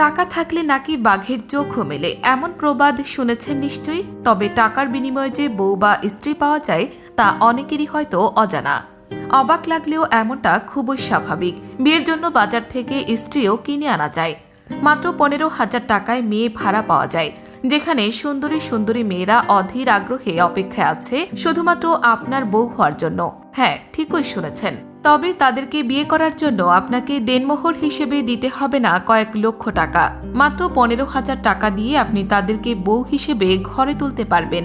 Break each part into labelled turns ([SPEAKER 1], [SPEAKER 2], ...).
[SPEAKER 1] টাকা থাকলে নাকি বাঘের চোখও মেলে, এমন প্রবাদ শুনেছেন নিশ্চয়ই। তবে টাকার বিনিময়ে যে বউ বা স্ত্রী পাওয়া যায় তা অনেকেরই হয়তো অজানা। অবাক লাগলেও এমনটা খুবই স্বাভাবিক। বিয়ের জন্য বাজার থেকে স্ত্রীও কিনে আনা যায়। মাত্র 15,000 টাকায় মেয়ে ভাড়া পাওয়া যায়, যেখানে সুন্দরী সুন্দরী মেয়েরা অধীর আগ্রহে অপেক্ষায় আছে শুধুমাত্র আপনার বউ হওয়ার জন্য। হ্যাঁ, ঠিকই শুনেছেন। তবে তাদেরকে বিয়ে করার জন্য আপনাকে দেনমোহর হিসেবে দিতে হবে না কয়েক লক্ষ টাকা। মাত্র 15,000 টাকা দিয়ে আপনি তাদেরকে বউ হিসেবে ঘরে তুলতে পারবেন।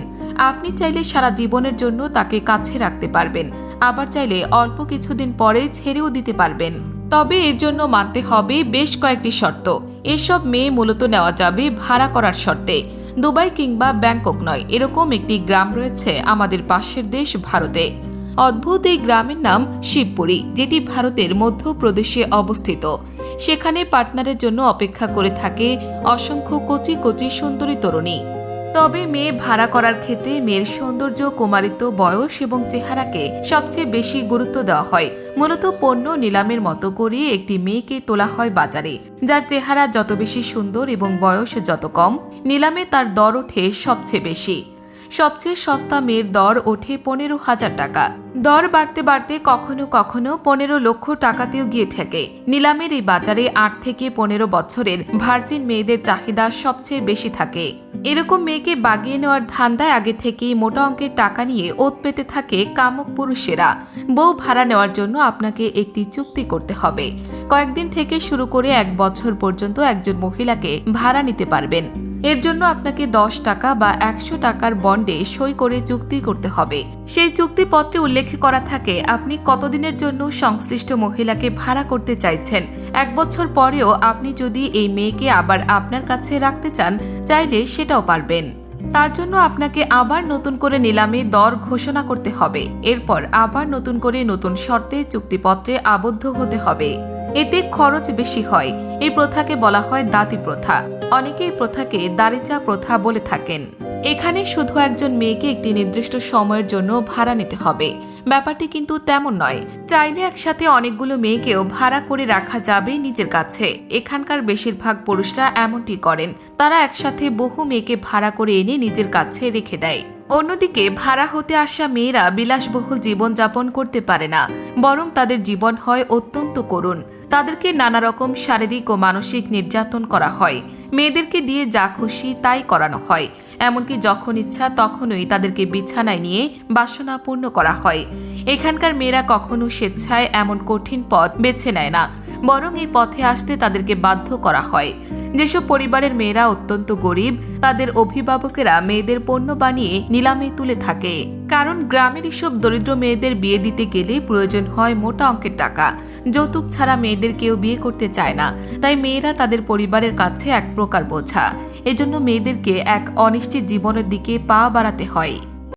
[SPEAKER 1] আপনি চাইলে সারা জীবনের জন্য তাকে কাছে রাখতে পারবেন, আবার চাইলে অল্প কিছুদিন পরে ছেড়েও দিতে পারবেন। তবে এর জন্য মানতে হবে বেশ কয়েকটি শর্ত। এসব মেয়ে মূলত নেওয়া যাবে ভাড়া করার শর্তে। দুবাই কিংবা ব্যাংকক নয়, এরকম একটি গ্রাম রয়েছে আমাদের পাশের দেশ ভারতে। অদ্ভুত এই গ্রামের নাম শিবপুরী, যেটি ভারতের মধ্যপ্রদেশে অবস্থিত। সেখানে পার্টনারের জন্য অপেক্ষা করে থাকে অসংখ্য কচি কচি সুন্দরী তরুণী। তবে মেয়ে ভাড়া করার ক্ষেত্রে মেয়ের সৌন্দর্য, কুমারিত্ব, বয়স এবং চেহারাকে সবচেয়ে বেশি গুরুত্ব দেওয়া হয়। মূলত পণ্য নিলামের মতো করে একটি মেয়েকে তোলা হয় বাজারে। যার চেহারা যত বেশি সুন্দর এবং বয়স যত কম, নিলামে তার দর ওঠে সবচেয়ে বেশি। সবচেয়ে সস্তা মেয়ের দর ওঠে 15,000 টাকা। দর বাড়তে বাড়তে কখনো কখনো 15 লক্ষ টাকাতেও গিয়ে ঠেকে। নিলামের এই বাজারে 8 থেকে 15 বছরের ভার্জিন মেয়েদের চাহিদা সবচেয়ে বেশি থাকে। এরকম মেয়েকে বাগিয়ে নেওয়ার ধান্দায় আগে থেকেই মোটা অঙ্কের টাকা নিয়ে ওত পেতে থাকে কামুক পুরুষেরা। বউ ভাড়া নেওয়ার জন্য আপনাকে একটি চুক্তি করতে হবে। কয়েকদিন থেকে শুরু করে 1 বছর পর্যন্ত একজন মহিলাকে ভাড়া নিতে পারবেন। এর জন্য আপনাকে 10 টাকা বা 100 টাকার বন্ডে সই করে চুক্তি করতে হবে। সেই চুক্তিপত্রে উল্লেখ করা থাকে আপনি কতদিনের জন্য সংশ্লিষ্ট মহিলাকে ভাড়া করতে চাইছেন। 1 বছর পরেও আপনি যদি এই মেয়েকে আবার আপনার কাছে রাখতে চান, চাইলে সেটাও পারবেন। তার জন্য আপনাকে আবার নতুন করে নিলামে দর ঘোষণা করতে হবে। এরপর আবার নতুন করে নতুন শর্তে চুক্তিপত্রে আবদ্ধ হতে হবে। এতে খরচ বেশি হয়। এই প্রথাকে বলা হয় দাতি প্রথা। অনেকে এই প্রথাকে দারিচা প্রথা বলে থাকেন। এখানে শুধু একজন মেয়েকে একটি নির্দিষ্ট সময়ের জন্য ভাড়া নিতে হবে। ব্যাপারটি কিন্তু তেমন নয়। চাইলে একসাথে অনেকগুলো মেয়েকেও ভাড়া করে রাখা যাবে নিজের কাছে। এখানকার বেশিরভাগ পুরুষরা এমনটি করেন। তারা একসাথে বহু মেয়েকে ভাড়া করে এনে নিজের কাছে রেখে দেয়। অন্যদিকে ভাড়া হতে আসা মেয়েরা বিলাসবহুল জীবনযাপন করতে পারে না, বরং তাদের জীবন হয় অত্যন্ত করুণ। তাদেরকে নানা রকম শারীরিক ও মানসিক নির্যাতন করা হয়। মেয়েদেরকে দিয়ে যা খুশি তাই করানো হয়। এমনকি যখন ইচ্ছা তখনই তাদেরকে বিছানায় নিয়ে বাসনা পূর্ণ করা হয়। এখানকার মেয়েরা কখনো স্বেচ্ছায় এমন কঠিন পথ বেছে নেয় না, বরং এই পথে আসতে তাদেরকে বাধ্য করা হয়। যেসব পরিবারের মেয়েরা অত্যন্ত গরিব, তাদের অভিভাবকেরা মেয়েদের পণ্য বানিয়ে নিলামে তুলে থাকে। কারণ গ্রামের এসব দরিদ্র মেয়েদের বিয়ে দিতে গেলে প্রয়োজন হয় মোটা অঙ্কের টাকা। যৌতুক ছাড়া মেয়েদের কেউ বিয়ে করতে চায় না, তাই মেয়েরা তাদের পরিবারের কাছে এক প্রকার বোঝা। এজন্য মেয়েদেরকে এক অনিশ্চিত জীবনের দিকে পা বাড়াতে হয়।